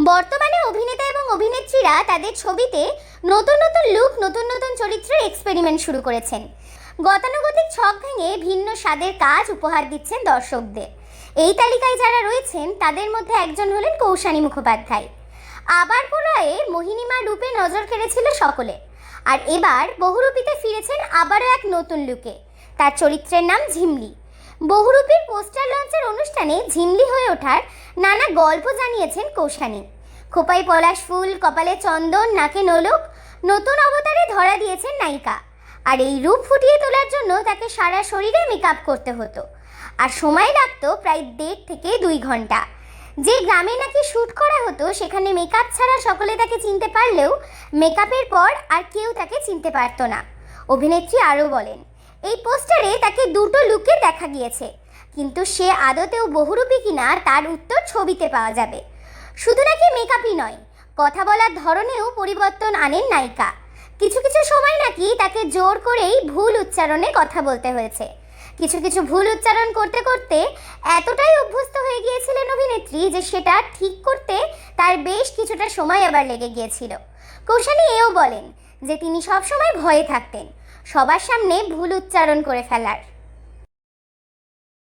বর্তমানে অভিনেতা এবং অভিনেত্রীরা তাদের ছবিতে নতুন নতুন লুক, নতুন নতুন চরিত্রের এক্সপেরিমেন্ট শুরু করেছেন। গতানুগতিক ছক ভেঙে ভিন্ন স্বাদের কাজ উপহার দিচ্ছেন দর্শকদের। এই তালিকায় যারা রয়েছেন তাদের মধ্যে একজন হলেন কৌশানী মুখোপাধ্যায়। আবার প্রলয়ে মোহিনীমা রূপে নজর কেড়েছিল সকলে, আর এবার বহুরূপীতে ফিরেছেন আবারও এক নতুন লুকে। তার চরিত্রের নাম ঝিমলি। বহুরূপীর পোস্টার লঞ্চের অনুষ্ঠানে ঝিমলি হয়ে ওঠার নানা গল্প জানিয়েছেন কৌশানী। খোপায় পলাশ ফুল, কপালে চন্দন, নাকে নোলক, নতুন অবতারে ধরা দিয়েছেন নায়িকা। আর এই রূপ ফুটিয়ে তোলার জন্য তাকে সারা শরীরে মেকআপ করতে হতো, আর সময় লাগতো প্রায় 1.5 থেকে 2 ঘন্টা। যে গ্রামে নাকি শ্যুট করা হতো সেখানে মেকআপ ছাড়া সকলে তাকে চিনতে পারলেও মেকআপের পর আর কেউ তাকে চিনতে পারতো না। অভিনেত্রী আরও বলেন, এই পোস্টারে তাকে দুটো লুকে দেখা গিয়েছে, কিন্তু সে আদতেও বহুরূপী কিনা তার উত্তর ছবিতে পাওয়া যাবে। শুধু নাকি মেকআপই নয়, কথা বলার ধরনেও পরিবর্তন আনেন নায়িকা। কিছু কিছু সময় নাকি তাকে জোর করেই ভুল উচ্চারণে কথা বলতে হয়েছে। কিছু কিছু ভুল উচ্চারণ করতে করতে এতটাই অভ্যস্ত হয়ে গিয়েছিলেন অভিনেত্রী যে সেটা ঠিক করতে তার বেশ কিছুটা সময় আবার লেগে গিয়েছিল। কৌশানী এও বলেন যে তিনি সবসময় ভয়ে থাকতেন সবার সামনে ভুল উচ্চারণ করে ফেলার।